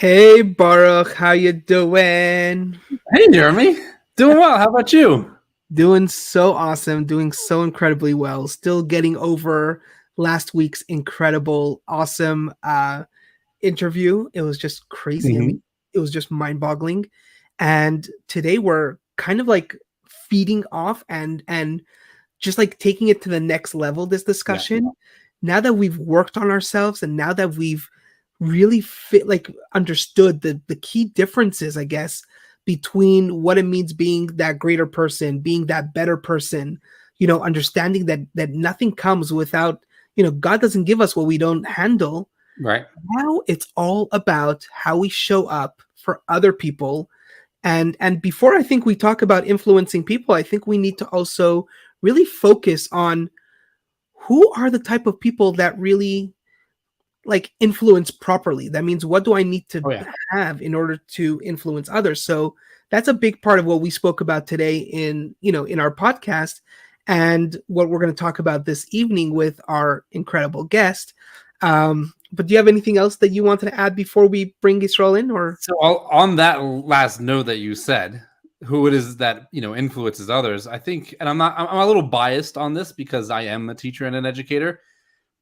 Hey Baruch, how you doing? Hey, Jeremy. Doing well. How about you? Doing so awesome, doing so incredibly well. Still getting over last week's incredible, awesome interview. It was just crazy. I mean, Mhm. it was just mind-boggling. And today we're kind of like feeding off and just like taking it to the next level, this Yeah. discussion. Now that we've worked on ourselves and now that we've really understood the key differences, I guess, between what it means being that greater person, being that better person, understanding that nothing comes without, God doesn't give us what we don't handle. Right. Now it's all about how we show up for other people. And before I think we talk about influencing people, I think we need to also really focus on who are the type of people that really like influence properly. That means what do I need to Oh, yeah. have in order to influence others? So that's a big part of what we spoke about today in our podcast and what we're going to talk about this evening with our incredible guest. But do you have anything else that you wanted to add before we bring Yisroel in? Or So on that last note that you said, who it is that influences others, I think, and I'm a little biased on this because I am a teacher and an educator,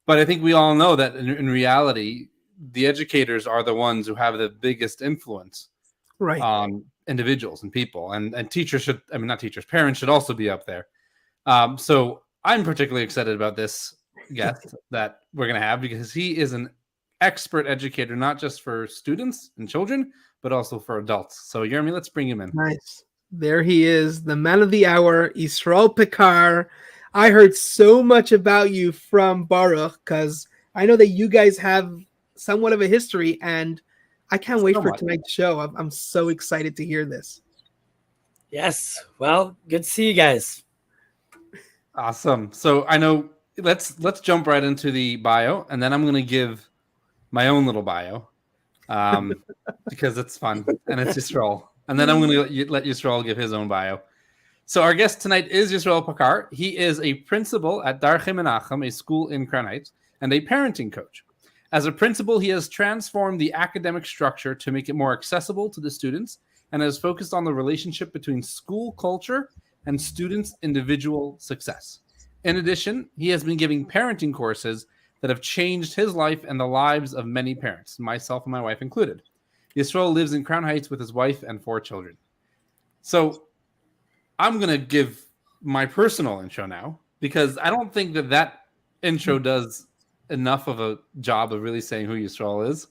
but I think we all know that in reality, the educators are the ones who have the biggest influence right? on individuals and people, and teachers should, I mean, not teachers, parents should also be up there. So I'm particularly excited about this guest that we're going to have because he is an expert educator, not just for students and children, but also for adults. So, Jeremy, let's bring him in. Nice. There he is, the man of the hour, Yisroel Pekar. I heard so much about you from Baruch because I know that you guys have somewhat of a history, and I can't wait So for much. tonight's show. I'm so excited to hear this. Yes. Well, good to see you guys. Awesome. So I know let's jump right into the bio, and then I'm going to give my own little bio because it's fun and it's Yisrael. And then I'm going to let Yisrael give his own bio. So our guest tonight is Yisroel Pekar. He is a principal at Darche Menachem, a school in Crown Heights, and a parenting coach. As a principal, he has transformed the academic structure to make it more accessible to the students and has focused on the relationship between school culture and students' individual success. In addition, he has been giving parenting courses that have changed his life and the lives of many parents, myself and my wife included. Yisroel lives in Crown Heights with his wife and 4 children. So I'm going to give my personal intro now because I don't think that intro does enough of a job of really saying who Yisrael is.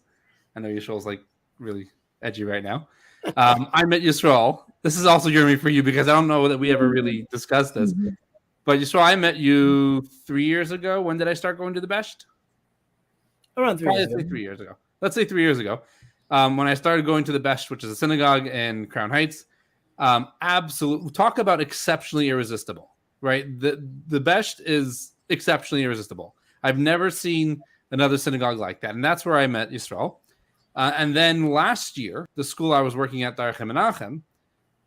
I know Yisrael's like really edgy right now. I met Yisrael. This is also Jeremy for you because I don't know that we ever really discussed this. But Yisrael, I met you 3 years ago. When did I start going to the Best? Around 3 years ago. 3 years ago. Let's say 3 years ago. When I started going to the Best, which is a synagogue in Crown Heights. Absolutely. Talk about exceptionally irresistible, right? The Best is exceptionally irresistible. I've never seen another synagogue like that. And that's where I met Yisrael. And then last year, the school I was working at, Darche Menachem,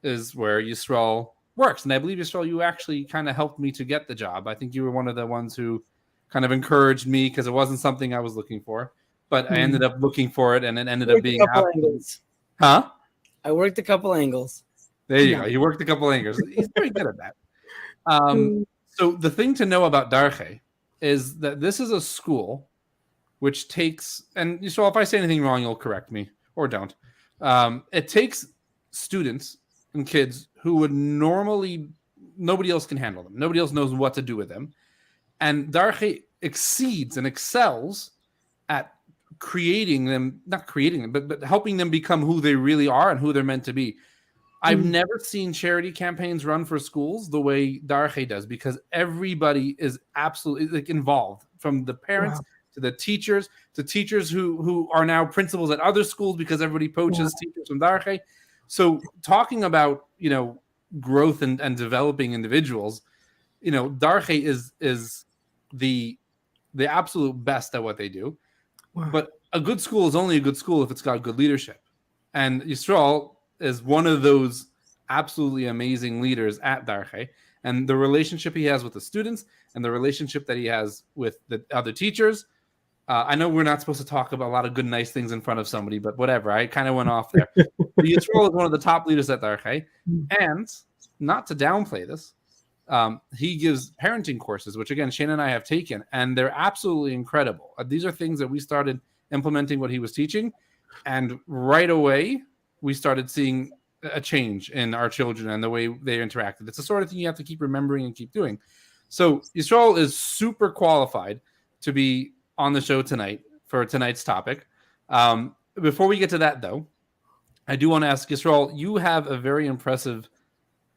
is where Yisrael works. And I believe, Yisrael, you actually kind of helped me to get the job. I think you were one of the ones who kind of encouraged me because it wasn't something I was looking for. But I ended up looking for it, and it ended up being angles. Huh? I worked a couple angles. There you go. He worked a couple angles. He's very good at that. So the thing to know about Darche is that this is a school which takes, and so if I say anything wrong, you'll correct me or don't. It takes students and kids who would normally, nobody else can handle them. Nobody else knows what to do with them. And Darche exceeds and excels at creating them, not creating them, but helping them become who they really are and who they're meant to be. I've never seen charity campaigns run for schools the way Darche does because everybody is absolutely like involved, from the parents to the teachers to teachers who are now principals at other schools because everybody poaches teachers from Darche. So talking about growth and developing individuals, Darche is the absolute best at what they do. Wow. But a good school is only a good school if it's got good leadership, and Yisrael is one of those absolutely amazing leaders at Darche, and the relationship he has with the students and the relationship that he has with the other teachers, I know we're not supposed to talk about a lot of good, nice things in front of somebody, but whatever. I kind of went off there. Yisroel is one of the top leaders at the Arche, and not to downplay this, he gives parenting courses, which again Shane and I have taken, and they're absolutely incredible. These are things that we started implementing what he was teaching, and right away we started seeing a change in our children and the way they interacted. It's the sort of thing you have to keep remembering and keep doing. So Yisroel is super qualified to be on the show tonight for tonight's topic. Before we get to that, though, I do want to ask Yisroel, you have a very impressive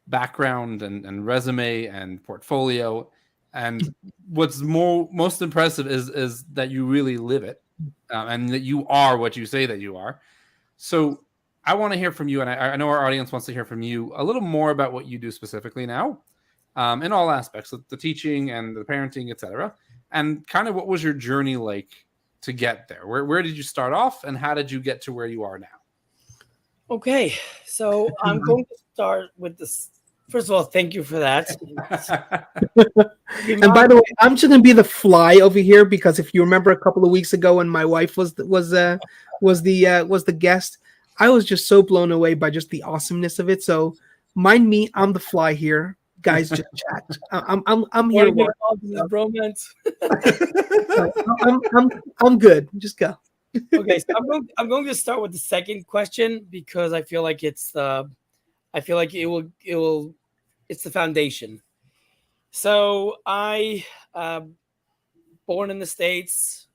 background and resume and portfolio. And what's most impressive is that you really live it and that you are what you say that you are. So I want to hear from you, and I know our audience wants to hear from you a little more about what you do specifically now in all aspects, the teaching and the parenting, etc. And kind of what was your journey like to get there? Where did you start off, and how did you get to where you are now? Okay, so I'm going to start with this. First of all, thank you for that. And by the way, I'm just gonna be the fly over here because if you remember a couple of weeks ago when my wife was the guest, I was just so blown away by just the awesomeness of it. So mind me, I'm the fly here. Guys, just chat. I'm here. Bromance. I'm good. Just go. Okay, so I'm going to start with the second question because I feel like it's the foundation. So I born in the States,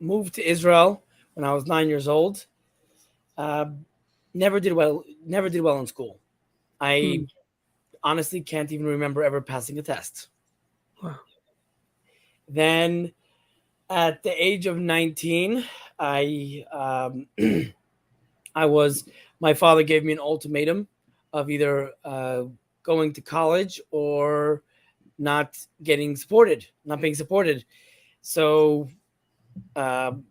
moved to Israel when I was 9 years old. Never did well in school. I honestly can't even remember ever passing a test. Wow. Then at the age of 19, my father gave me an ultimatum of either going to college or not being supported. So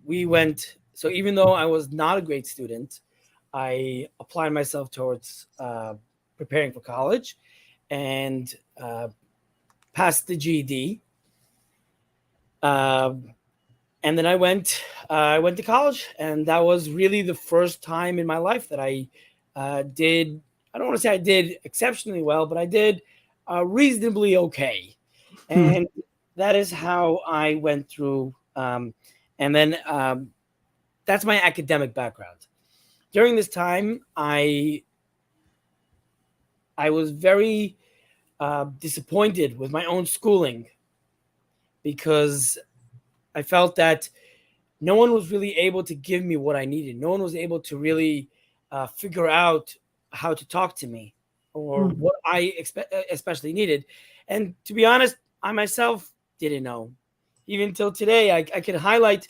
we went. So even though I was not a great student, I applied myself towards preparing for college and passed the GED. And then I went to college, and that was really the first time in my life that I did. I don't want to say I did exceptionally well, but I did reasonably okay. And that is how I went through. And then that's my academic background. During this time, I was very disappointed with my own schooling because I felt that no one was really able to give me what I needed. No one was able to really figure out how to talk to me or what I especially needed. And to be honest, I myself didn't know. Even till today, I can highlight.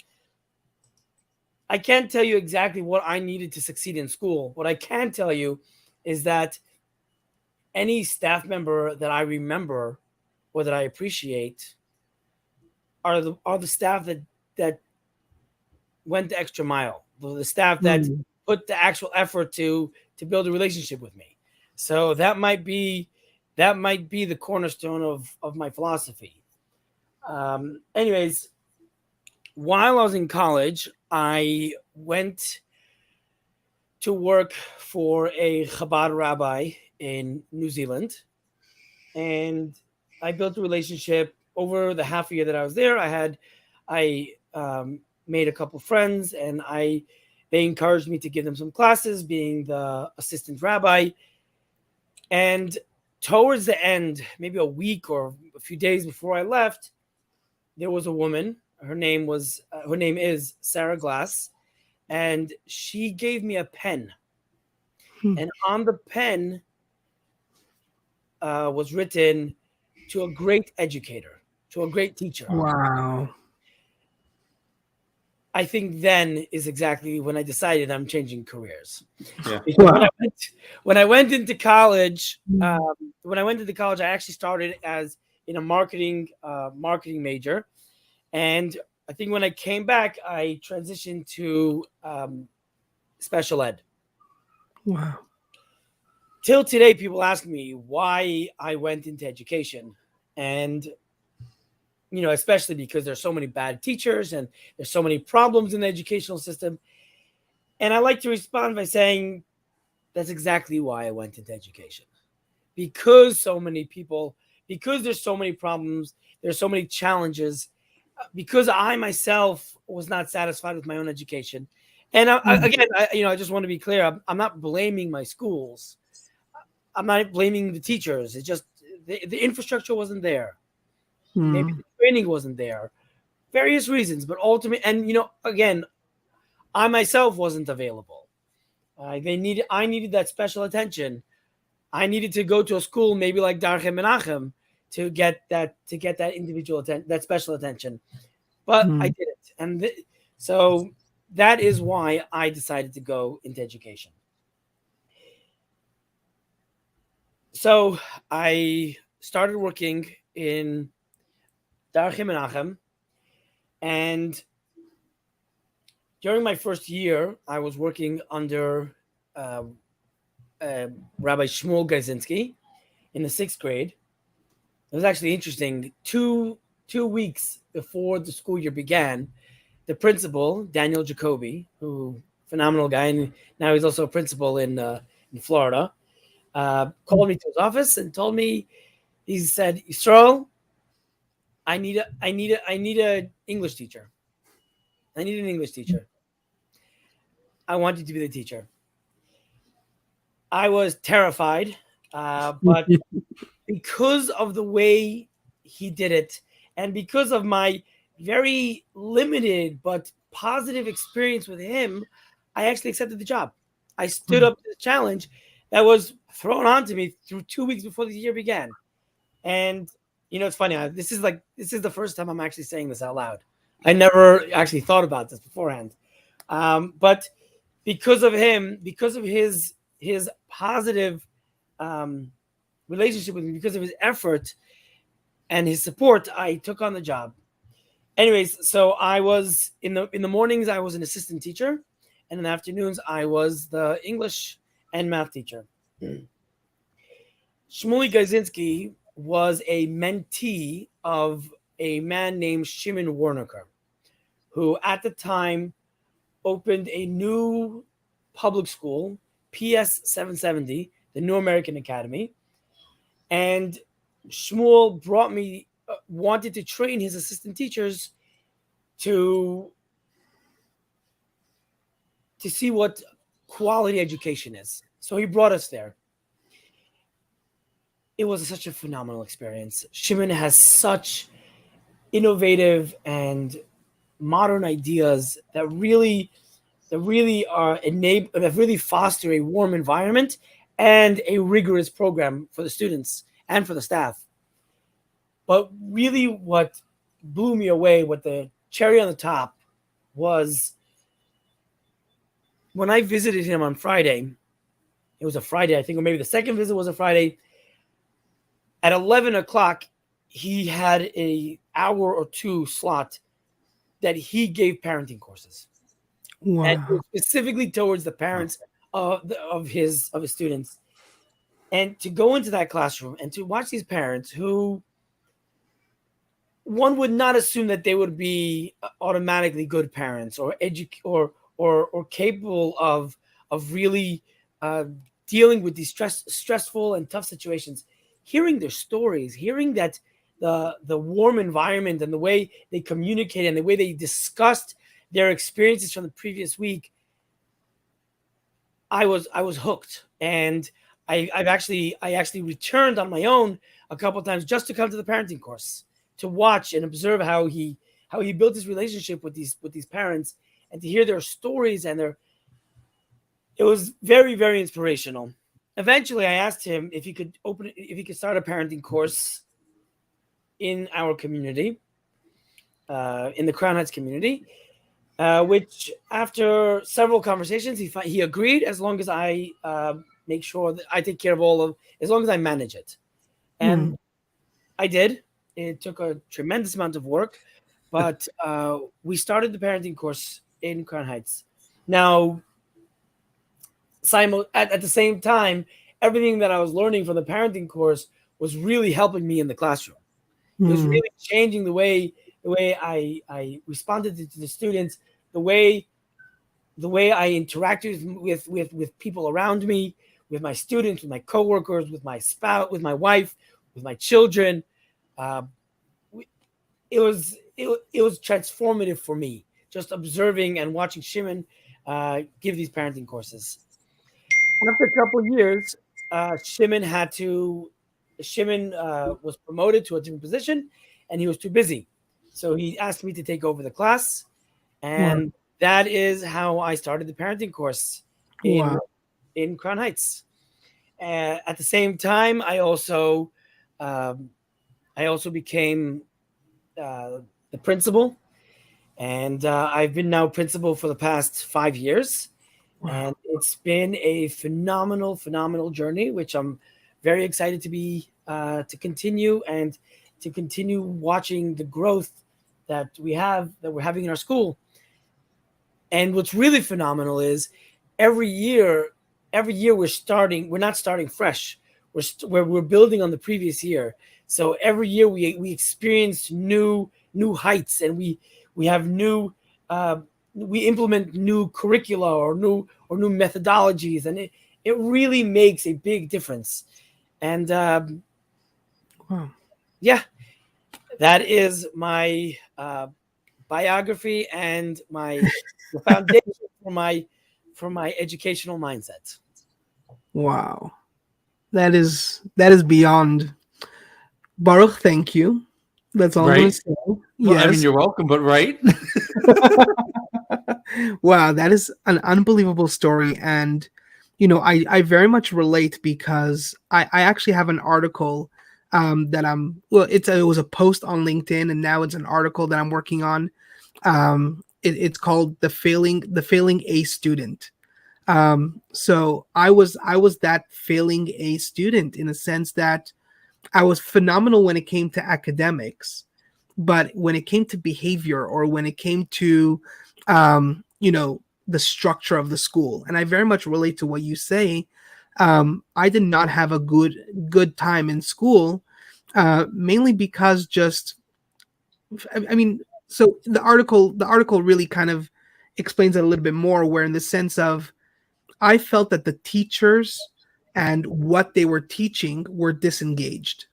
I can't tell you exactly what I needed to succeed in school. What I can tell you is that any staff member that I remember or that I appreciate are the staff that went the extra mile, the staff that put the actual effort to build a relationship with me. So that might be the cornerstone of my philosophy. Anyways, while I was in college, I went to work for a Chabad rabbi in New Zealand, and I built a relationship over the half a year that I was there. I made a couple friends, and they encouraged me to give them some classes, being the assistant rabbi. And towards the end, maybe a week or a few days before I left, there was a woman. Her name is Sarah Glass, and she gave me a pen. And on the pen was written, "To a great educator, to a great teacher." Wow. I think then is exactly when I decided I'm changing careers. Yeah. Wow. When I went into college, I actually started as in a marketing major, and I think when I came back, I transitioned to special ed. Wow. Till today, people ask me why I went into education, and especially because there's so many bad teachers and there's so many problems in the educational system. And I like to respond by saying that's exactly why I went into education. Because there's so many problems, there's so many challenges, because I myself was not satisfied with my own education. And I just want to be clear. I'm not blaming my schools. I'm not blaming the teachers. It's just the infrastructure wasn't there. Maybe the training wasn't there. Various reasons, but ultimately, and again, I myself wasn't available. I needed that special attention. I needed to go to a school, maybe like Darchem Menachem, to get that individual attention, that special attention. But I didn't, and so that is why I decided to go into education. So I started working in Darchem Menachem, and during my first year, I was working under Rabbi Shmuel Gazinski in the 6th grade. It was actually interesting. Two weeks before the school year began, the principal, Daniel Jacoby, who phenomenal guy, and now he's also a principal in Florida, called me to his office and told me, he said, Yisroel, I need an English teacher. I need an English teacher. I want you to be the teacher. I was terrified, but because of the way he did it, and because of my very limited but positive experience with him, I actually accepted the job. I stood up to the challenge that was thrown onto me through 2 weeks before the year began. And it's funny. This is the first time I'm actually saying this out loud. I never actually thought about this beforehand. But because of him, because of his positive relationship with me, because of his effort and his support, I took on the job. Anyways, so I was in the mornings, I was an assistant teacher, and in the afternoons, I was the English and math teacher. Shmuel Gazinski was a mentee of a man named Shimon Warnaker, who at the time opened a new public school, PS 770, the New American Academy. And Shmuel wanted to train his assistant teachers to see what quality education is. So he brought us there. It was such a phenomenal experience. Shimon has such innovative and modern ideas that really foster a warm environment and a rigorous program for the students and for the staff. But really what blew me away, what the cherry on the top was, when I visited him on Friday, it was a Friday, I think, or maybe the second visit was a Friday, at 11 o'clock, he had an hour or two slot that he gave parenting courses. Wow. And specifically towards the parents of his students. And to go into that classroom and to watch these parents who one would not assume that they would be automatically good parents or capable of really dealing with these stressful and tough situations. Hearing their stories, hearing that the warm environment and the way they communicated and the way they discussed their experiences from the previous week, I was hooked. And I actually returned on my own a couple of times just to come to the parenting course, to watch and observe how he built his relationship with these parents, and to hear their stories and it was very, very inspirational. Eventually, I asked him if he could start a parenting course in our community, in the Crown Heights community, which after several conversations, he agreed, as long as I make sure that I take care of as long as I manage it. And I did. It took a tremendous amount of work, but we started the parenting course in Crown Heights. Now, at the same time, everything that I was learning from the parenting course was really helping me in the classroom. It was really changing the way I responded to the students, the way I interacted with people around me, with my students, with my coworkers, with my spouse, with my wife, with my children. It was transformative for me, just observing and watching Shimon give these parenting courses. After a couple of years, Shimon was promoted to a different position, and he was too busy, so he asked me to take over the class, and that is how I started the parenting course in Crown Heights. At the same time, I also became the principal, and I've been now principal for the past 5 years. And it's been a phenomenal journey, which I'm very excited to continue and to continue watching the growth that we're having in our school. And what's really phenomenal is every year we're not starting fresh. We're building on the previous year. So every year we experience new heights, and we have new we implement new curricula or new methodologies, and it really makes a big difference. And yeah, that is my biography and the foundation for my educational mindset. Wow, that is beyond. Baruch, thank you. That's all I'm going to say. Well, Yes. I mean, you're welcome, but right? Wow, that is an unbelievable story. And, I very much relate, because I actually have an article that it was a post on LinkedIn, and now it's an article that I'm working on. It's called the failing A student. So I was that failing A student, in a sense that I was phenomenal when it came to academics, but when it came to behavior, or when it came to, the structure of the school, and I very much relate to what you say. I did not have a good time in school, mainly because I mean, so the article really kind of explains it a little bit more, where in the sense of, I felt that the teachers and what they were teaching were disengaged.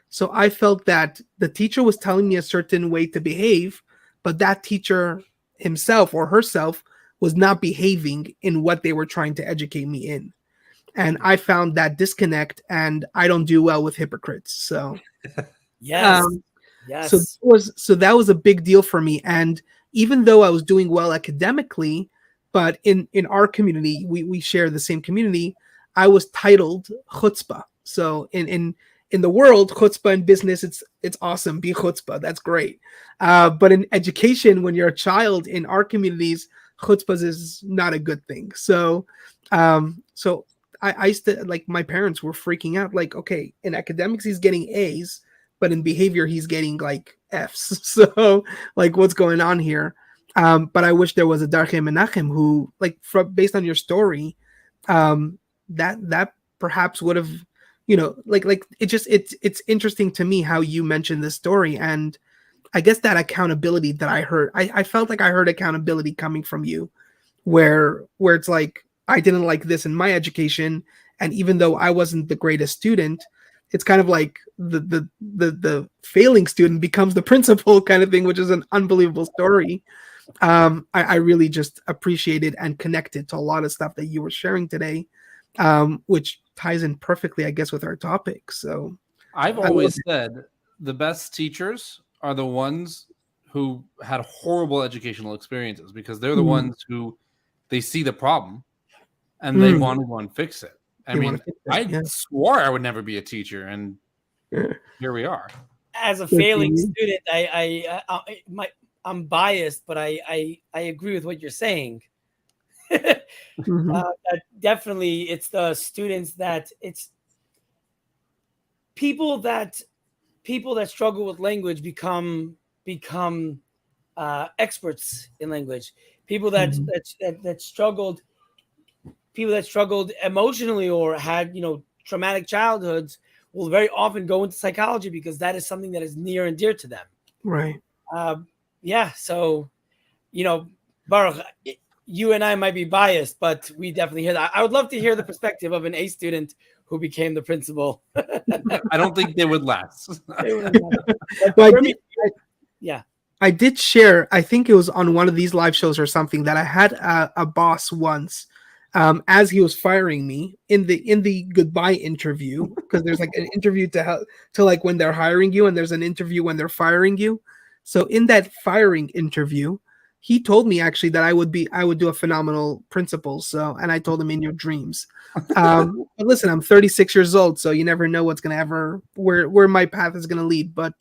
So I felt that the teacher was telling me a certain way to behave, but that teacher himself or herself was not behaving in what they were trying to educate me in. And I found that disconnect, and I don't do well with hypocrites. So Yes. So that was a big deal for me. And even though I was doing well academically, but in our community, we share the same community, I was titled chutzpah. So in the world, chutzpah in business, it's awesome. Be chutzpah, that's great. But in education, when you're a child in our communities, chutzpah is not a good thing. So I used to, like, my parents were freaking out. Like, okay, in academics he's getting A's, but in behavior he's getting like F's. So like, what's going on here? But I wish there was a Darche Menachem who, like, based on your story, that perhaps would have, like it's interesting to me how you mentioned this story. And I guess that accountability that I heard, I felt like I heard accountability coming from you, where it's like, I didn't like this in my education, and even though I wasn't the greatest student, it's kind of like the failing student becomes the principal kind of thing, which is an unbelievable story. I really just appreciated and connected to a lot of stuff that you were sharing today, which ties in perfectly, I guess, with our topic. So I've always said the best teachers are the ones who had horrible educational experiences, because they're the ones who they see the problem and they want to go and fix it. I mean, I swore I would never be a teacher, and here we are. As a failing student, I'm biased, but I agree with what you're saying. Definitely, it's the students it's people that struggle with language become experts in language. People that struggled emotionally, or had traumatic childhoods, will very often go into psychology because that is something that is near and dear to them. Right. Yeah. So, Baruch, you and I might be biased, but we definitely hear that. I would love to hear the perspective of an A student who became the principal. I don't think they would last. Well, Yeah. I did share, I think it was on one of these live shows or something, that I had a boss once, as he was firing me in the goodbye interview, because there's like an interview to like when they're hiring you, and there's an interview when they're firing you. So in that firing interview, he told me actually that I would do a phenomenal principal. So, and I told him, in your dreams. But listen, I'm 36 years old, so you never know what's gonna where my path is gonna lead. But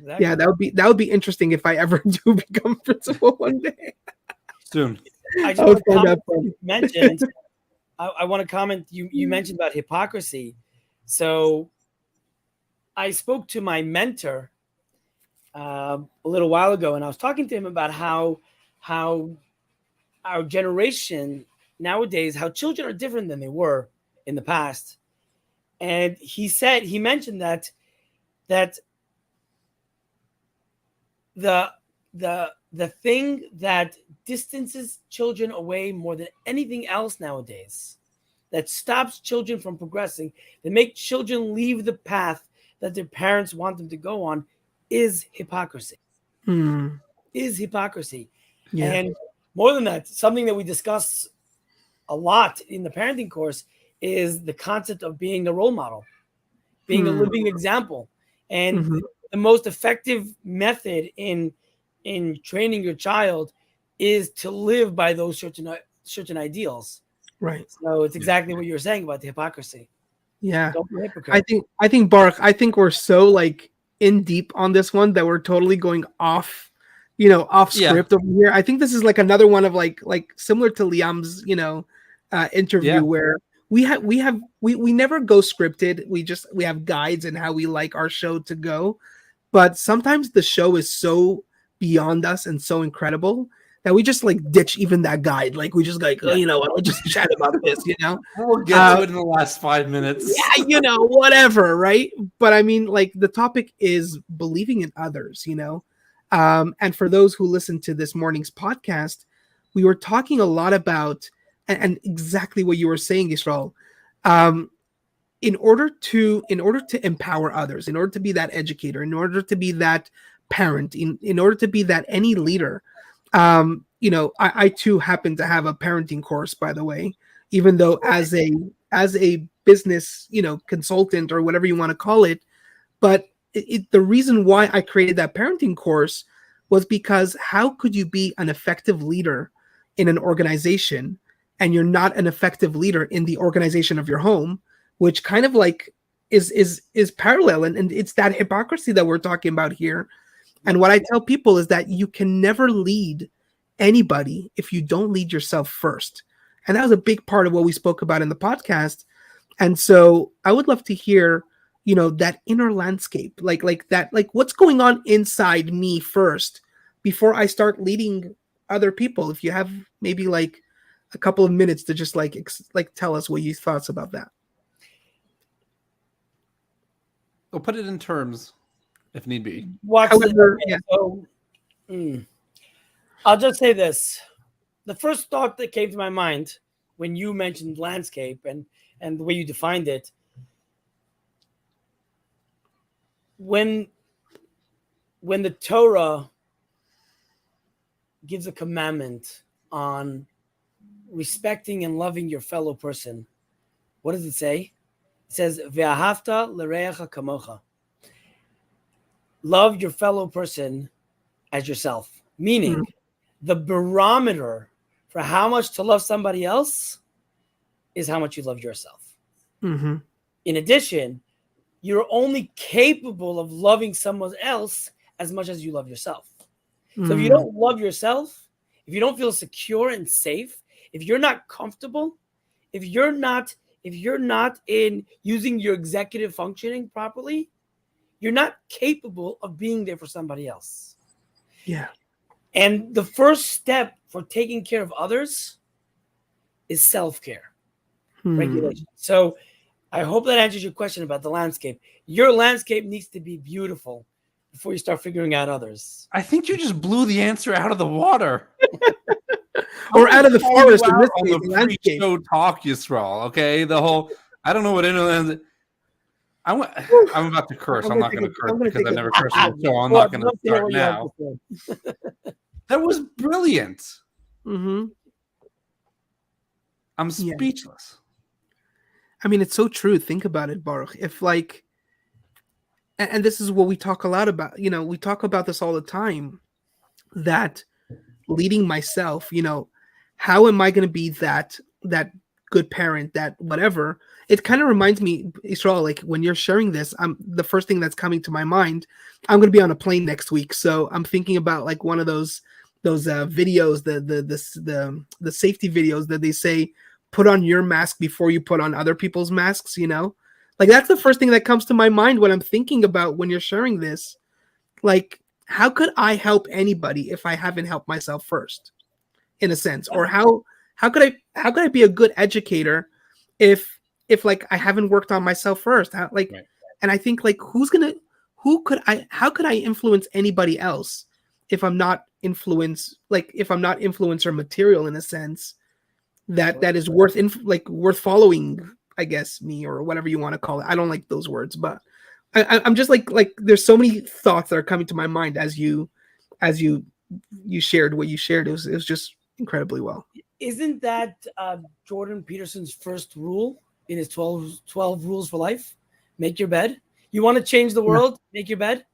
Exactly. yeah, that would be interesting if I ever do become principal one day. Soon. I just want to comment. You mentioned. I want to comment. You mentioned about hypocrisy. So, I spoke to my mentor a little while ago, and I was talking to him about how our generation nowadays, how children are different than they were in the past. And he mentioned that the thing that distances children away more than anything else nowadays, that stops children from progressing, that make children leave the path that their parents want them to go on, is hypocrisy. Is hypocrisy. Yeah. And more than that, something that we discuss a lot in the parenting course is the concept of being a role model, being a living example. And the most effective method in training your child is to live by those certain ideals. Right. So it's exactly what you were saying about the hypocrisy. Yeah. Don't be a hypocrite. I think Baruch, I think we're so like in deep on this one that we're totally going off, off script over here. I think this is like another one of like similar to Liam's, interview where we never go scripted. We have guides and how we like our show to go. But sometimes the show is so beyond us and so incredible that we just like ditch even that guide. Like we just like, I'll just chat about this, We'll get to it in the last 5 minutes. Yeah, whatever, right? But I mean, like the topic is believing in others, and for those who listen to this morning's podcast, we were talking a lot about and exactly what you were saying, Yisroel. In order to empower others, in order to be that educator, in order to be that parent, in order to be that any leader, I too happen to have a parenting course, by the way, even though as a business, consultant or whatever you want to call it. But the reason why I created that parenting course was because how could you be an effective leader in an organization and you're not an effective leader in the organization of your home, which kind of like is parallel. And it's that hypocrisy that we're talking about here. And what I tell people is that you can never lead anybody if you don't lead yourself first. And that was a big part of what we spoke about in the podcast. And so I would love to hear, that inner landscape, like that, like what's going on inside me first before I start leading other people. If you have maybe like a couple of minutes to just like tell us what you thoughts about that. We'll put it in terms if need be. I'll just say this. The first thought that came to my mind when you mentioned landscape and the way you defined it, when the Torah gives a commandment on respecting and loving your fellow person, what does it say? It says, "Ve'ahavta l'reacha kamocha." Love your fellow person as yourself. Meaning, the barometer for how much to love somebody else is how much you love yourself. Mm-hmm. In addition, you're only capable of loving someone else as much as you love yourself. So if you don't love yourself, if you don't feel secure and safe, if you're not comfortable, if you're not in using your executive functioning properly, you're not capable of being there for somebody else. Yeah. And the first step for taking care of others is self-care, regulation. So I hope that answers your question about the landscape. Your landscape needs to be beautiful before you start figuring out others. I think you just blew the answer out of the water. Or out of the forest in this on case, the the landscape. pre-show talk, Yisroel. Okay, the whole I don't know what interland. I'm about to curse. I'm not going to curse because I've never cursed on the show. I'm not going to start now. That was brilliant. Mm-hmm. I'm speechless. I mean, it's so true. Think about it, Baruch. If like, and this is what we talk a lot about. You know, we talk about this all the time. That leading myself, you know, how am I going to be that good parent, that whatever? It kind of reminds me, Yisroel, like when you're sharing this, the first thing that's coming to my mind. I'm going to be on a plane next week, so I'm thinking about like one of those videos, the safety videos that they say put on your mask before you put on other people's masks. You know, like that's the first thing that comes to my mind when I'm thinking about when you're sharing this. Like, how could I help anybody if I haven't helped myself first, in a sense? Or how could I be a good educator if like I haven't worked on myself first? How, like, right. And I think like how could I influence anybody else if I'm not influencer material in a sense that is worth following, I guess, me, or whatever you want to call it. I don't like those words, but I'm just like there's so many thoughts that are coming to my mind as you shared what you shared. It was just incredibly well. Isn't that Jordan Peterson's first rule in his 12 rules for life? Make your bed. You want to change the world? Yeah. Make your bed.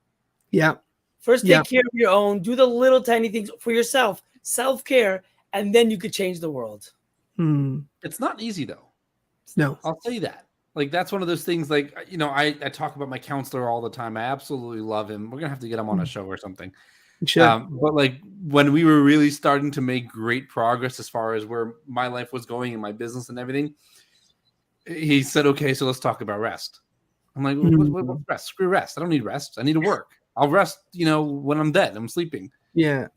Yeah. First, take care of your own. Do the little tiny things for yourself. Self-care, and then you could change the world. It's not easy though. No, I'll tell you that. Like that's one of those things. Like, you know, I talk about my counselor all the time. I absolutely love him. We're gonna have to get him on a show or something. Sure. But like when we were really starting to make great progress as far as where my life was going and my business and everything, he said, "Okay, so let's talk about rest." I'm like, what rest? Screw rest. I don't need rest. I need to work. I'll rest, you know, when I'm dead. I'm sleeping. Yeah.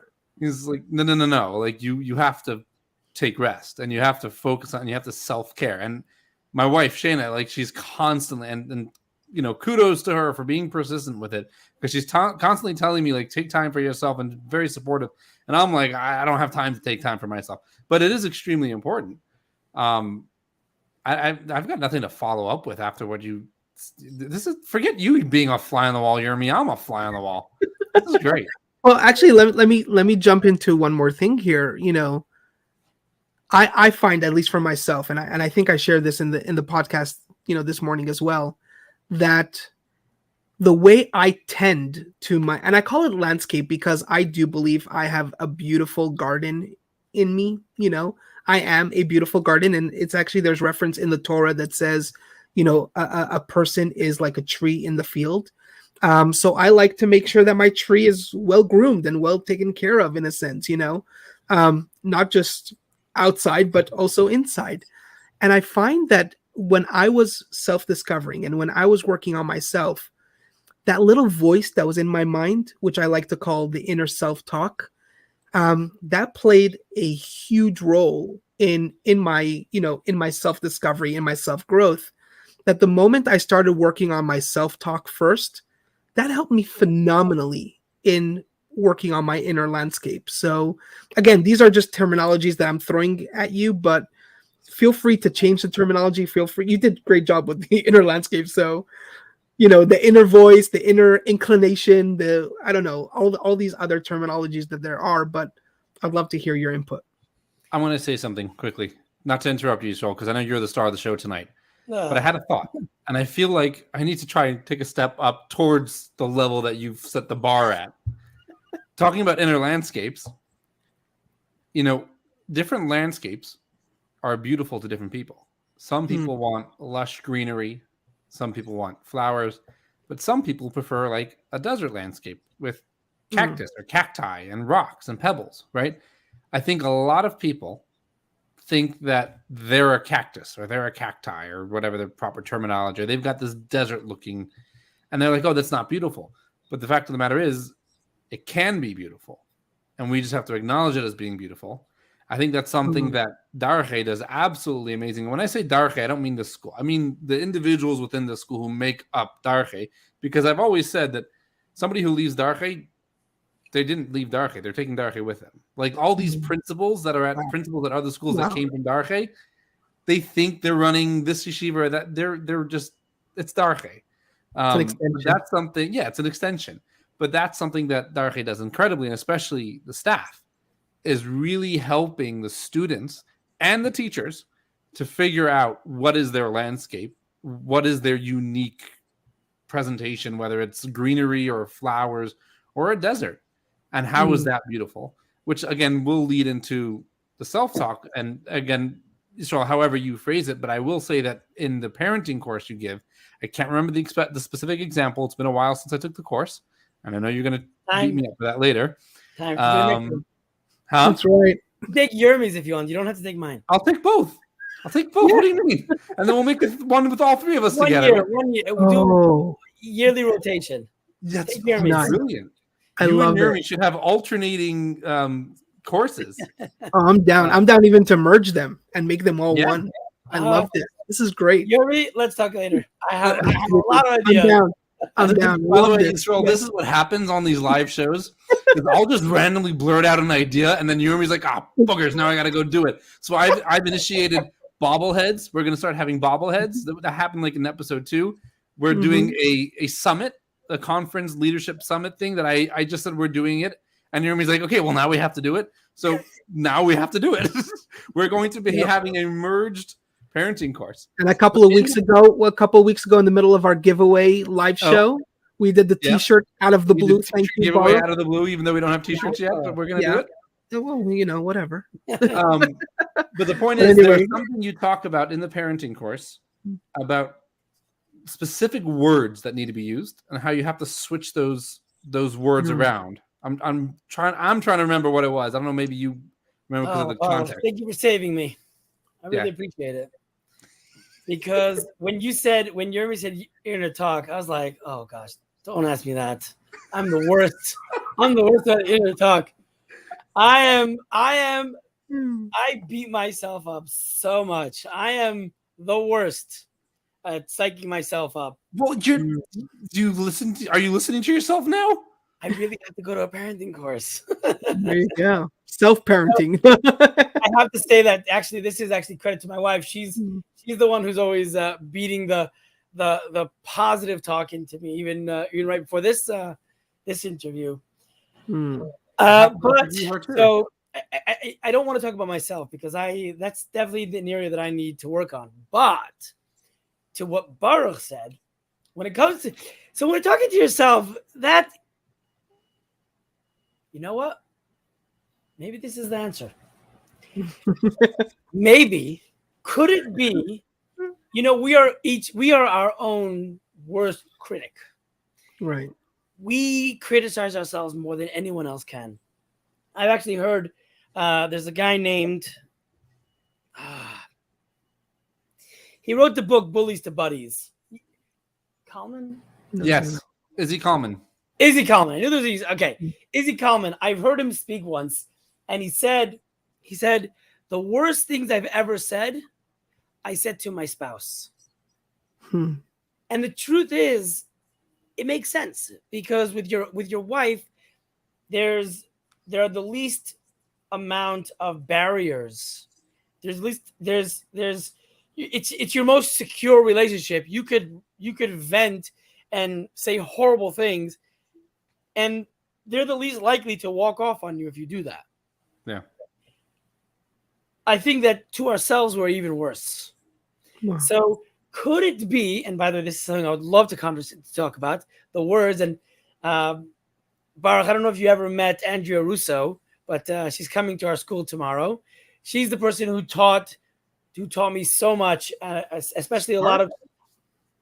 He's like, no. Like you have to take rest and you have to focus on. You have to self-care. And my wife Shayna, like she's constantly and you know, kudos to her for being persistent with it because she's constantly telling me like take time for yourself and very supportive. And I'm like, I don't have time to take time for myself, but it is extremely important. I've got nothing to follow up with after what you. This is forget you being a fly on the wall. You're me. I'm a fly on the wall. This is great. Well, actually, let me jump into one more thing here. You know, I find, at least for myself, and I think I shared this in the podcast, you know, this morning as well, that the way I tend to and I call it landscape because I do believe I have a beautiful garden in me. You know, I am a beautiful garden, and it's actually there's reference in the Torah that says, you know, a person is like a tree in the field. So I like to make sure that my tree is well groomed and well taken care of, in a sense, you know, not just outside, but also inside. And I find that when I was self-discovering and when I was working on myself, that little voice that was in my mind, which I like to call the inner self-talk, that played a huge role in my, you know, in my self-discovery, in my self-growth. That the moment I started working on my self-talk first, that helped me phenomenally in working on my inner landscape. So again, these are just terminologies that I'm throwing at you, but feel free to change the terminology. Feel free. You did a great job with the inner landscape. So, you know, the inner voice, the inner inclination, I don't know, all these other terminologies that there are, but I'd love to hear your input. I want to say something quickly, not to interrupt you, Yisroel, because I know you're the star of the show tonight. But I had a thought, and I feel like I need to try and take a step up towards the level that you've set the bar at. Talking about inner landscapes, you know, different landscapes are beautiful to different people. Some people want lush greenery, some people want flowers, but some people prefer like a desert landscape with cactus or cacti and rocks and pebbles, right? I think a lot of people think that they're a cactus or they're a cacti or whatever the proper terminology, or they've got this desert looking, and they're like, oh, that's not beautiful. But the fact of the matter is it can be beautiful, and we just have to acknowledge it as being beautiful. I think that's something that Darche does absolutely amazing. When I say Darche, I don't mean the school. I mean the individuals within the school who make up Darche, because I've always said that somebody who leaves Darche, they didn't leave Darche. They're taking Darche with them. Like all these principals that are at principals at other schools that came from Darche, they think they're running this yeshiva or that. They're just, it's Darche. That's something. Yeah, it's an extension. But that's something that Darche does incredibly, and especially the staff, is really helping the students and the teachers to figure out what is their landscape, what is their unique presentation, whether it's greenery or flowers or a desert, and how is that beautiful, which again will lead into the self-talk. And again, Yisroel, however you phrase it, but I will say that in the parenting course you give, I can't remember the specific example. It's been a while since I took the course, and I know you're going to beat me up for that later. That's right. Take Yermi's if you want. You don't have to take mine. I'll take both. What do you mean? And then we'll make one with all three of us together. 1 year. We'll do yearly rotation. That's brilliant. I love and Yermi should have alternating courses. I'm down. I'm down even to merge them and make them all one. I love this. This is great. Yermi, let's talk later. I have a lot of ideas. I'm down. By the way, Yisroel, this is what happens on these live shows. I'll just randomly blurt out an idea, and then Yermi's like, boogers, now I got to go do it. So I've initiated bobbleheads. We're going to start having bobbleheads. That happened like in episode 2. We're doing a summit, a conference leadership summit thing that I just said we're doing it. And Yermi's like, okay, well, now we have to do it. So now we have to do it. We're going to be having a merged parenting course. And a couple of weeks ago, in the middle of our giveaway live show, we did the T-shirt out of the blue. Thank you, giveaway out of the blue, even though we don't have T-shirts yet, but we're going to do it. Well, whatever. But the point is, there's something you talk about in the parenting course about specific words that need to be used and how you have to switch those words around. I'm trying to remember what it was. I don't know. Maybe you remember because of the context. Thank you for saving me. I really appreciate it. Because when Yermi said you're gonna talk, I was like, oh gosh, don't ask me that. I'm the worst. I'm the worst at inner talk. I beat myself up so much. I am the worst at psyching myself up. Well, are you listening to yourself now? I really have to go to a parenting course. There you go. Self-parenting. I have to say that this is credit to my wife. She's the one who's always beating the positive talk into me, even right before this interview. But so I don't want to talk about myself because that's definitely an area that I need to work on. But to what Baruch said, when talking to yourself, that, you know what? Maybe this is the answer. Maybe, could it be, we are our own worst critic. Right. We criticize ourselves more than anyone else can. I've actually heard there's a guy named, he wrote the book Bullies to Buddies. Kalman? Yes. Izzy Kalman. Izzy Kalman. I knew there was Izzy. Okay. Izzy Kalman. I've heard him speak once, and he said, the worst things I've ever said, I said to my spouse. And the truth is, it makes sense because with your wife, there are the least amount of barriers. It's your most secure relationship. You could vent and say horrible things, and they're the least likely to walk off on you if you do that. Yeah. I think that to ourselves, we're even worse. Wow. So could it be, and by the way, this is something I would love to talk about, the words. And Baruch, I don't know if you ever met Andrea Russo, but she's coming to our school tomorrow. She's the person who taught me so much, especially a lot of,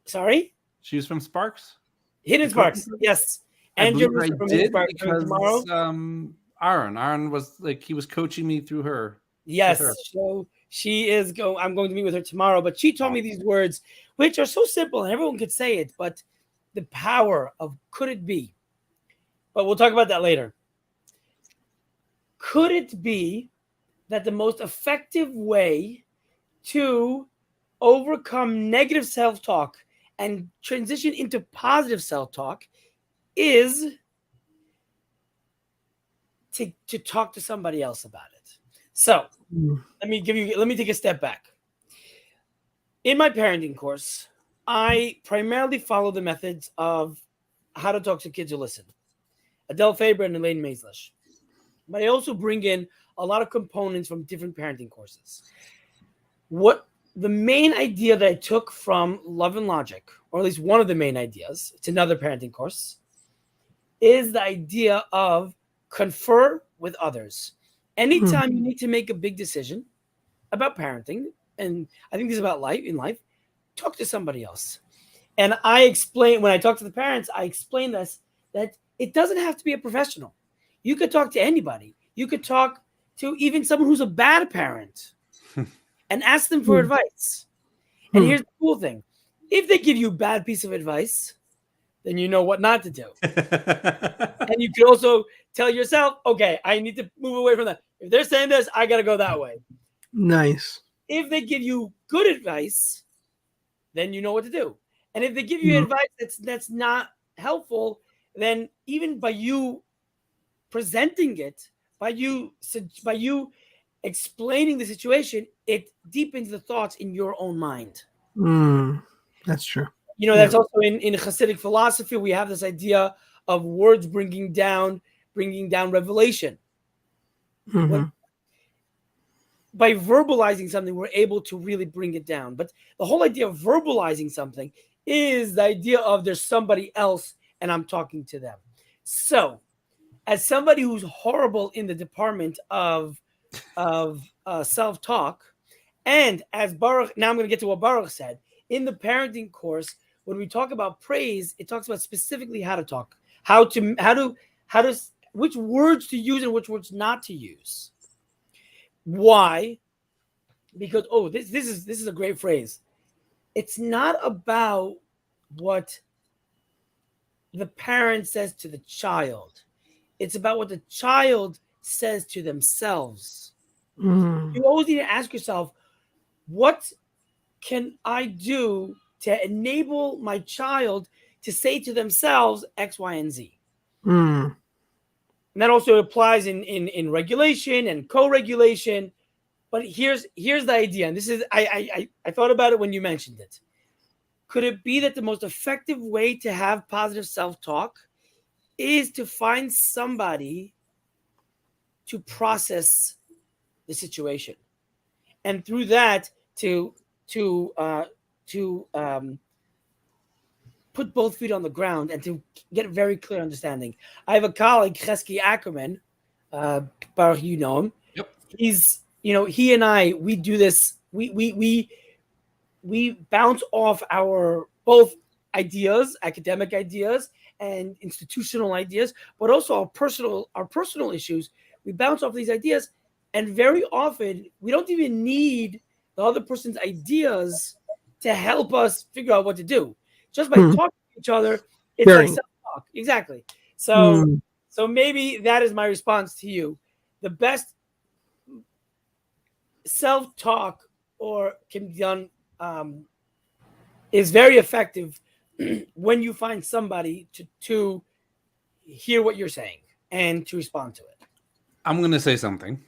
sorry? She was from Sparks? Hidden Sparks, yes. Andrea Russo from Hidden Sparks tomorrow. Aaron was he was coaching me through her. Yes, so she is I'm going to meet with her tomorrow, but she taught me these words, which are so simple and everyone could say it, but the power of could it be? But we'll talk about that later. Could it be that the most effective way to overcome negative self-talk and transition into positive self-talk is to talk to somebody else about it. So let me take a step back. In my parenting course, I primarily follow the methods of How to Talk to Kids Who Listen, Adele Faber and Elaine Maislish. But I also bring in a lot of components from different parenting courses. What the main idea that I took from Love and Logic, or at least one of the main ideas, it's another parenting course, is the idea of confer with others. Anytime you need to make a big decision about parenting, and I think this is about life, talk to somebody else. And I explain, when I talk to the parents, I explain this, that it doesn't have to be a professional. You could talk to anybody. You could talk to even someone who's a bad parent and ask them for advice. And here's the cool thing. If they give you a bad piece of advice, then you know what not to do. And you can also tell yourself, okay, I need to move away from that. If they're saying this, I got to go that way. Nice. If they give you good advice, then you know what to do. And if they give you advice that's not helpful, then even by you presenting it, by you explaining the situation, it deepens the thoughts in your own mind. That's true. You know, that's also in Hasidic philosophy. We have this idea of words bringing down revelation. By verbalizing something, we're able to really bring it down. But the whole idea of verbalizing something is the idea of there's somebody else and I'm talking to them. So as somebody who's horrible in the department of self-talk, and as Baruch, now I'm going to get to what Baruch said, in the parenting course, when we talk about praise, it talks about specifically how to talk, which words to use and which words not to use. Why? Because this is a great phrase. It's not about what the parent says to the child. It's about what the child says to themselves. You always need to ask yourself, what can I do to enable my child to say to themselves X, Y, and Z? And that also applies in regulation and co-regulation. But here's the idea, and this is I thought about it when you mentioned it. Could it be that the most effective way to have positive self-talk is to find somebody to process the situation, and through that to put both feet on the ground and to get a very clear understanding. I have a colleague, Chesky Ackerman, Baruch, you know him. Yep. He and I, we do this. We bounce off our both ideas, academic ideas and institutional ideas, but also our personal issues. We bounce off these ideas, and very often we don't even need the other person's ideas to help us figure out what to do. Just by talking to each other, it's like self-talk. Exactly. So maybe that is my response to you. The best self-talk can be done is very effective when you find somebody to hear what you're saying and to respond to it. I'm going to say something,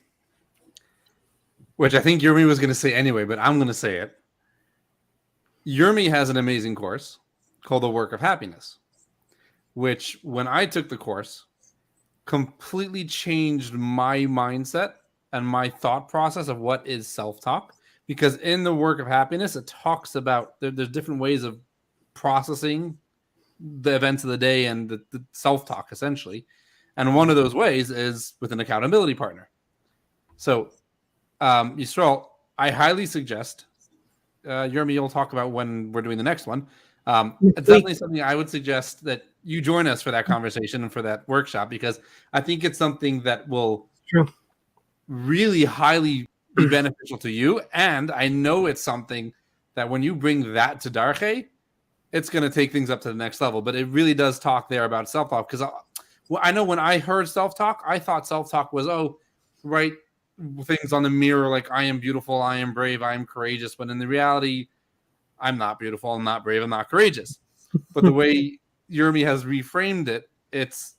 which I think Yurmi was going to say anyway, but I'm going to say it. Yurmi has an amazing course called The Work of Happiness, which when I took the course, completely changed my mindset and my thought process of what is self-talk. Because in The Work of Happiness, it talks about there's different ways of processing the events of the day and the self-talk, essentially. And one of those ways is with an accountability partner. So, Yisroel, I highly suggest, Yurmi, you'll talk about when we're doing the next one. It's definitely something I would suggest that you join us for that conversation and for that workshop, because I think it's something that will really highly be beneficial to you. And I know it's something that when you bring that to Darche, it's going to take things up to the next level. But it really does talk there about self-talk, because I know when I heard self-talk, I thought self-talk was, things on the mirror like I am beautiful, I am brave, I am courageous, but in the reality, I'm not beautiful, I'm not brave, I'm not courageous. But the way Jeremy has reframed it, it's,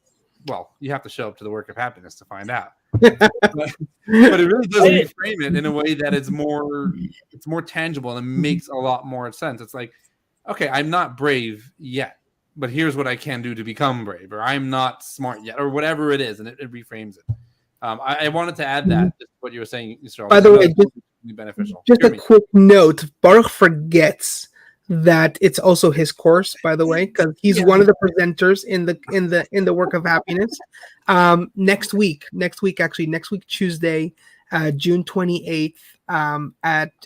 well, you have to show up to the work of happiness to find out. But it really does reframe it in a way that it's more tangible and it makes a lot more sense. It's like, okay, I'm not brave yet, but here's what I can do to become brave, or I'm not smart yet, or whatever it is, and it reframes it. I wanted to add that, just what you were saying, Yisroel. By the way, beneficial. Just a quick note: Baruch forgets that it's also his course. By the way, because he's one of the presenters in the work of happiness. Next week, Tuesday, June 28th.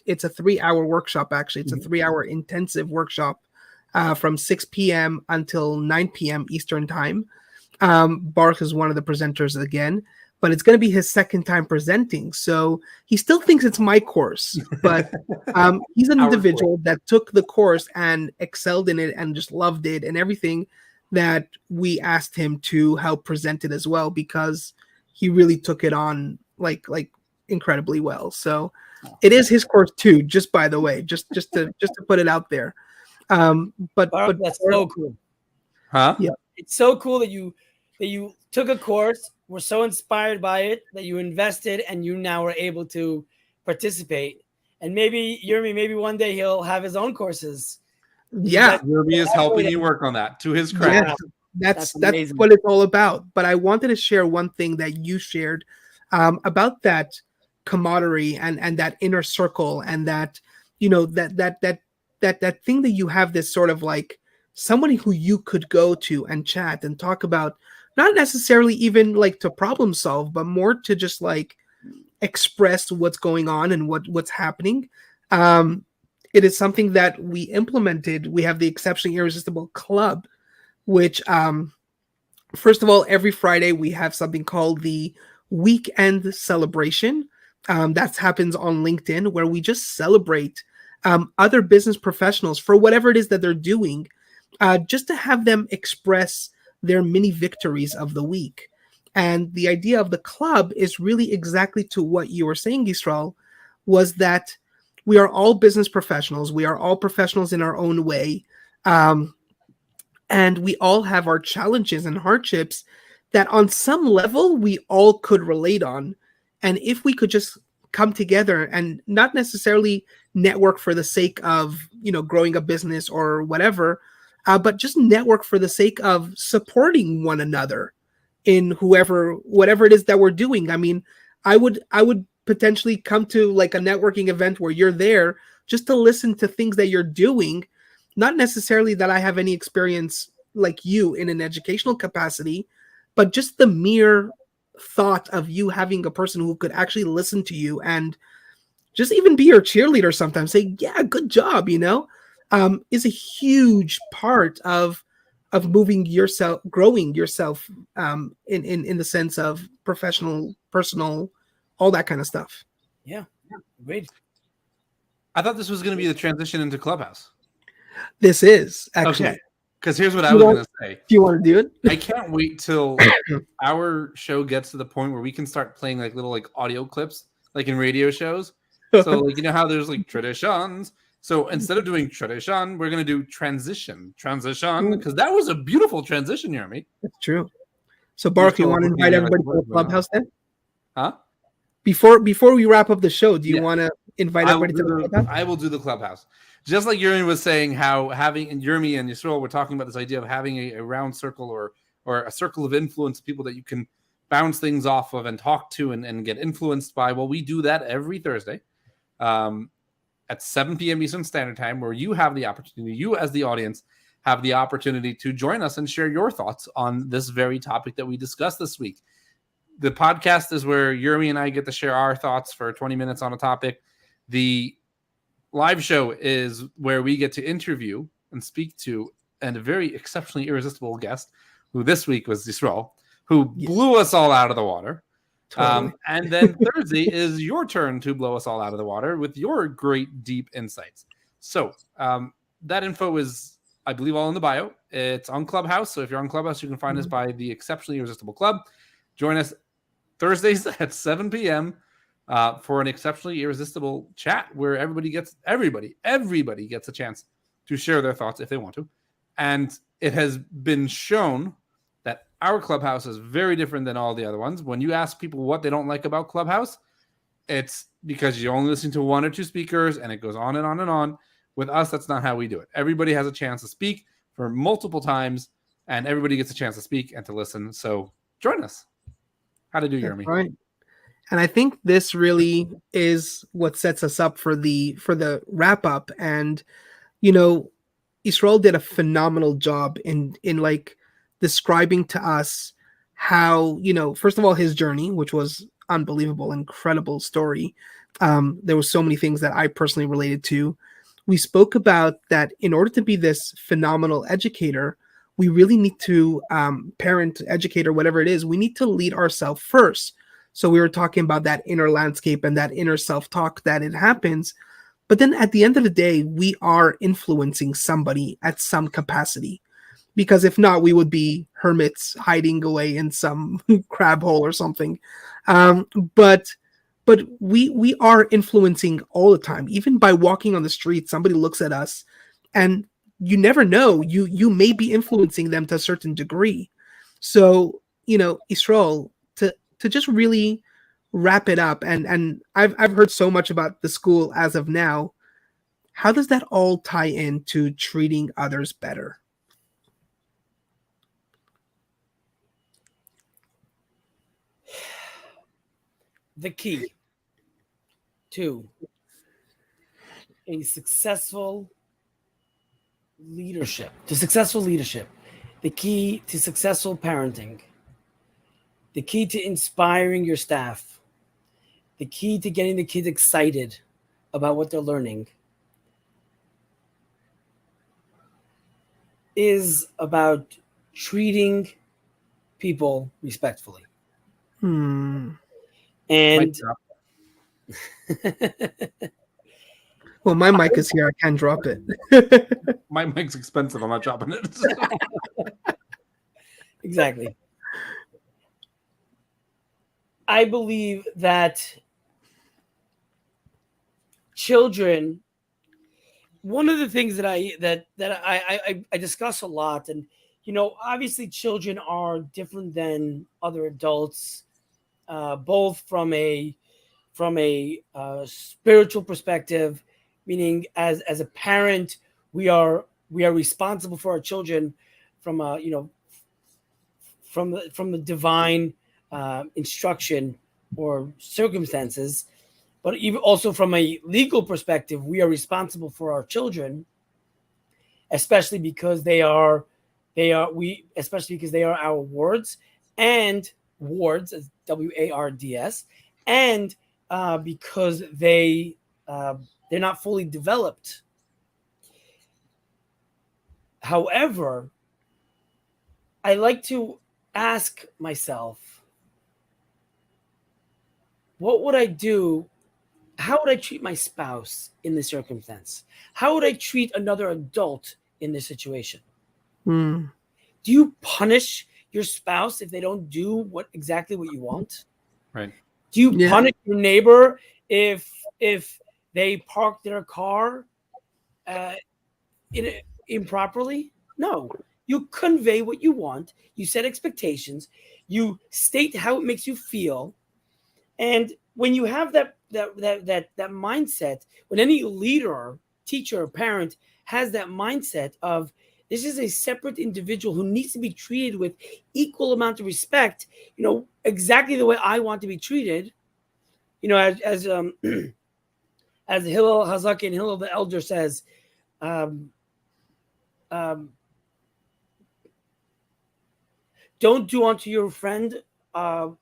It's a 3-hour workshop. Actually, it's a 3-hour intensive workshop from 6 p.m. until 9 p.m. Eastern time. Baruch is one of the presenters again. But it's going to be his second time presenting. So he still thinks it's my course, but he's an individual that took the course and excelled in it and just loved it and everything that we asked him to help present it as well, because he really took it on like incredibly well. So it is his course too, just by the way, just to put it out there. But that's so cool. Huh? Yeah. It's so cool that you took a course, were so inspired by it that you invested, and you now are able to participate. And maybe one day he'll have his own courses. Yeah, Jeremy is helping you work on that, to his credit. Yeah, that's what it's all about. But I wanted to share one thing that you shared about that camaraderie and that inner circle, and that, you know, that thing that you have, this sort of like somebody who you could go to and chat and talk about, not necessarily even like to problem solve, but more to just like express what's going on and what's happening. It is something that we implemented. We have the Exceptionally Irresistible Club, which first of all, every Friday we have something called the Weekend Celebration. That happens on LinkedIn, where we just celebrate other business professionals for whatever it is that they're doing, just to have them express their mini victories of the week. And the idea of the club is really exactly to what you were saying, Yisroel, was that we are all business professionals. We are all professionals in our own way. And we all have our challenges and hardships that on some level we all could relate on. And if we could just come together and not necessarily network for the sake of, you know, growing a business or whatever, but just network for the sake of supporting one another in whatever it is that we're doing. I mean, I would potentially come to like a networking event where you're there just to listen to things that you're doing, not necessarily that I have any experience like you in an educational capacity, but just the mere thought of you having a person who could actually listen to you and just even be your cheerleader sometimes, say, yeah, good job, you know, is a huge part of moving yourself, growing yourself, in the sense of professional, personal, all that kind of stuff. Yeah, great. I thought this was going to be the transition into Clubhouse. This is actually. Okay. Because here's what I was going to say. Do you want to do it? I can't wait till our show gets to the point where we can start playing like little like audio clips, like in radio shows. So like, you know how there's like traditions. So instead of doing tradition, we're going to do transition, because that was a beautiful transition, Jeremy. That's true. So Baruch, you want to invite everybody to the Clubhouse then? Huh? Before we wrap up the show, do you want to invite everybody to the Clubhouse? I will do the Clubhouse. Just like Jeremy was saying, how having Jeremy and Yisroel were talking about this idea of having a round circle or a circle of influence, people that you can bounce things off of and talk to and get influenced by. Well, we do that every Thursday at 7 p.m. Eastern Standard Time, where you have the opportunity, you as the audience have the opportunity to join us and share your thoughts on this very topic that we discussed this week. The podcast is where Jeremy and I get to share our thoughts for 20 minutes on a topic. The live show is where we get to interview and speak to a very exceptionally irresistible guest, who this week was Yisroel, who blew us all out of the water. Totally. And then Thursday is your turn to blow us all out of the water with your great, deep insights. So that info is, I believe, all in the bio. It's on Clubhouse. So if you're on Clubhouse, you can find us by the Exceptionally Irresistible Club. Join us Thursdays at 7 p.m. for an exceptionally irresistible chat where everybody gets a chance to share their thoughts if they want to. And it has been shown that our Clubhouse is very different than all the other ones. When you ask people what they don't like about Clubhouse, it's because you only listen to one or two speakers, and it goes on and on and on. With us, that's not how we do it. Everybody has a chance to speak for multiple times, and everybody gets a chance to speak and to listen. So join us. How to do, Jeremy? Right. And I think this really is what sets us up for the wrap up. And Yisroel did a phenomenal job in like describing to us how, first of all, his journey, which was unbelievable, incredible story. There was so many things that I personally related to. We spoke about that in order to be this phenomenal educator, we really need to parent, educator, whatever it is, we need to lead ourselves first. So we were talking about that inner landscape and that inner self-talk that it happens. But then at the end of the day, we are influencing somebody at some capacity. Because if not, we would be hermits hiding away in some crab hole or something. But we are influencing all the time. Even by walking on the street, somebody looks at us, and you never know. You may be influencing them to a certain degree. So Yisroel, to just really wrap it up, and I've heard so much about the school as of now. How does that all tie into treating others better? The key to a successful leadership, the key to successful parenting, the key to inspiring your staff, the key to getting the kids excited about what they're learning is about treating people respectfully. And well, my mic is here. I can't drop it. My mic's expensive. I'm not dropping it. Exactly. I believe that children, one of the things that I discuss a lot, and obviously children are different than other adults, both from a spiritual perspective, meaning as a parent, we are responsible for our children from from the divine instruction or circumstances, but even also from a legal perspective, we are responsible for our children, especially because they are our wards as WARDS, and because they're not fully developed. However, I like to ask myself, what would I do? How would I treat my spouse in this circumstance? How would I treat another adult in this situation? Do you punish your spouse if they don't do exactly what you want? Right. Do you punish your neighbor if they park their car improperly? No. You convey what you want. You set expectations. You state how it makes you feel. And when you have that mindset, when any leader, teacher, or parent has that mindset of this is a separate individual who needs to be treated with equal amount of respect, exactly the way I want to be treated, as Hillel Hazaki and Hillel the Elder says, don't do unto your friend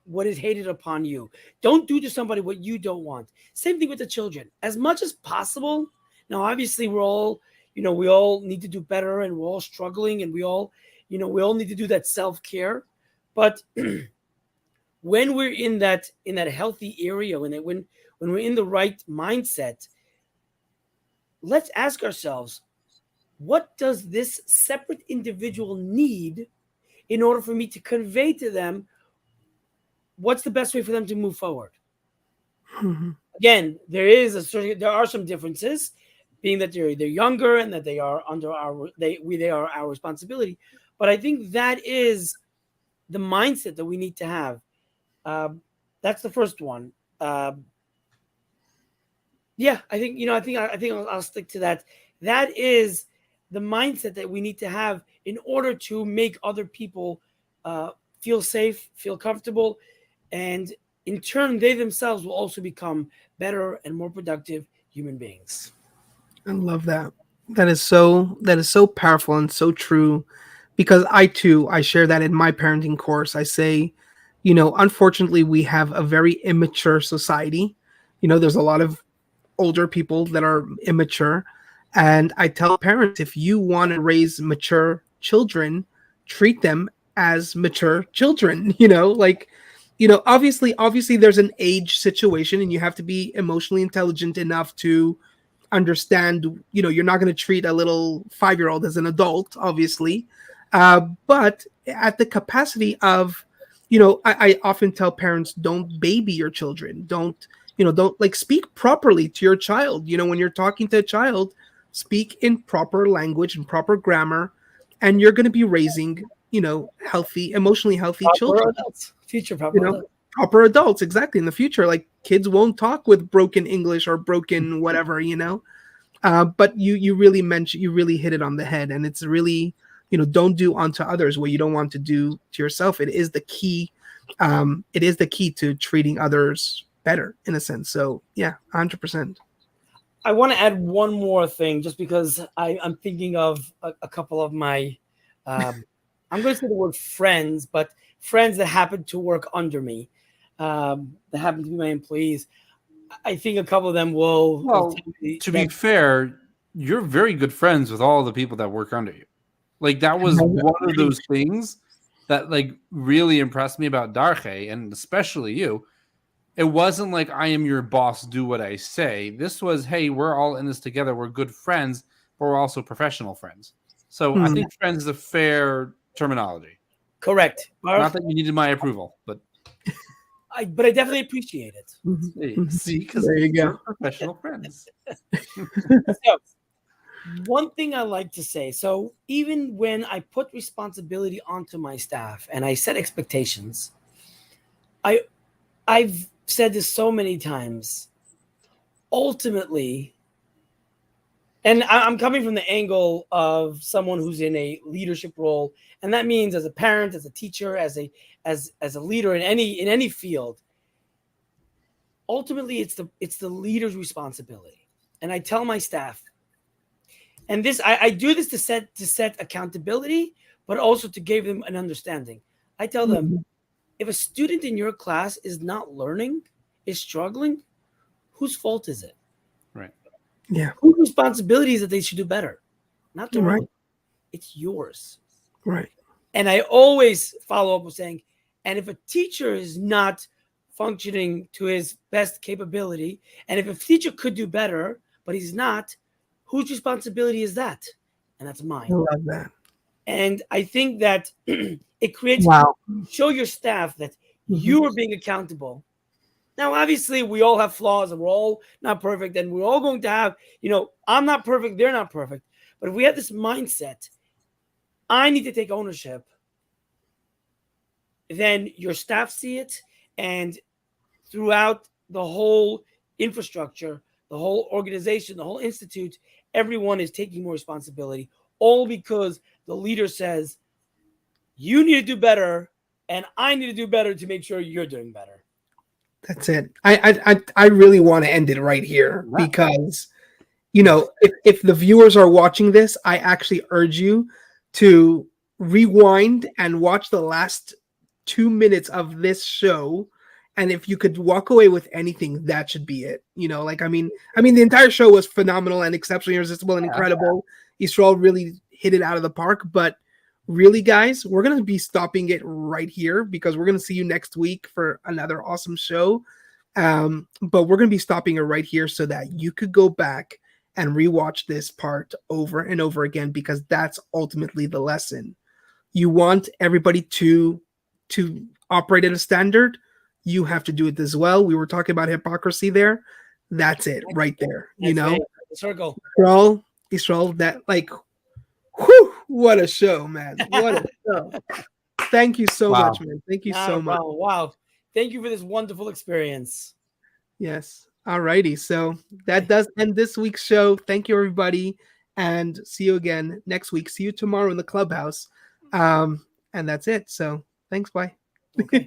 what is hated upon you. Don't do to somebody what you don't want. Same thing with the children. As much as possible. Now, obviously, we all need to do better, and we're all struggling, and we all need to do that self-care. But when we're in that healthy area, when we're in the right mindset, let's ask ourselves, what does this separate individual need in order for me to convey to them what's the best way for them to move forward? Mhm. Again, there are some differences, being that they're younger and that they are under they are our responsibility. But I think that is the mindset that we need to have. That's the first one. Yeah, I think I'll stick to that. That is the mindset that we need to have in order to make other people uh, feel safe, feel comfortable, and in turn, they themselves will also become better and more productive human beings. I love that. That is so powerful and so true, because I share that in my parenting course. I say, unfortunately we have a very immature society. There's a lot of older people that are immature, and I tell parents, if you want to raise mature children, treat them as mature children. Obviously there's an age situation, and you have to be emotionally intelligent enough to understand, you're not going to treat a little 5-year-old as an adult, obviously. But at the capacity of, I often tell parents, don't baby your children. Don't like, speak properly to your child. When you're talking to a child, speak in proper language and proper grammar, and you're going to be raising, healthy, emotionally healthy Proper children. adults, future proper you know adults. Proper adults, exactly. In the future, like, kids won't talk with broken English or broken whatever. But you really hit it on the head, and it's really, don't do unto others what you don't want to do to yourself. It is the key to treating others better, in a sense. So yeah, 100%. I want to add one more thing, just because I'm thinking of a couple of my, I'm going to say the word friends, but friends that happen to work under me, that happen to be my employees. I think a couple of them will Well, tell me to be that fair, you're very good friends with all the people that work under you. Like, that was one of those things that, like, really impressed me about Darche, and especially you. It wasn't like, I am your boss, do what I say. This was, hey, we're all in this together. We're good friends, but we're also professional friends. So I think friends is a fair terminology. correct. Not that you needed my approval, but But I definitely appreciate it. hey, see, because There you we're go. professional friends. So, one thing I like to say, so even when I put responsibility onto my staff and I set expectations, I I've said this so many times. Ultimately, and I'm coming from the angle of someone who's in a leadership role, and that means as a parent, as a teacher, as a leader in any field. Ultimately, it's the leader's responsibility, and I tell my staff, and this I do this to set accountability, but also to give them an understanding. I tell them, if a student in your class is not learning, is struggling, whose fault is it? Right. Yeah. Whose responsibility is that they should do better? Not their Right. own. It's yours. Right. And I always follow up with saying, and if a teacher is not functioning to his best capability, and if a teacher could do better, but he's not, whose responsibility is that? And that's I mine. love that. And I think that it creates, Wow. show your staff that Mhm. you are being accountable. Now, obviously, we all have flaws and we're all not perfect, and we're all going to have, I'm not perfect, they're not perfect. But if we have this mindset, I need to take ownership, then your staff see it, and throughout the whole infrastructure, the whole organization, the whole institute, everyone is taking more responsibility, all because the leader says, you need to do better, and I need to do better to make sure you're doing better. That's it. I really want to end it right here, Yeah. because if the viewers are watching this, I actually urge you to rewind and watch the last 2 minutes of this show. And if you could walk away with anything, that should be it. The entire show was phenomenal and exceptionally irresistible and incredible. Yisroel really hit it out of the park. But really, guys, we're going to be stopping it right here, because we're going to see you next week for another awesome show. But we're going to be stopping it right here so that you could go back and rewatch this part over and over again, because that's ultimately the lesson. You want everybody to operate at a standard. you have to do it as well. We were talking about hypocrisy there. That's it right there. You know, the circle. Yisroel, that like, whew, what a show, man. What a show. Thank you so Wow. much, man. Thank you Not so a much. problem. Wow. Thank you for this wonderful experience. Yes. All righty. So that does end this week's show. Thank you, everybody. And see you again next week. See you tomorrow in the clubhouse. And that's it. So thanks. Bye. Okay.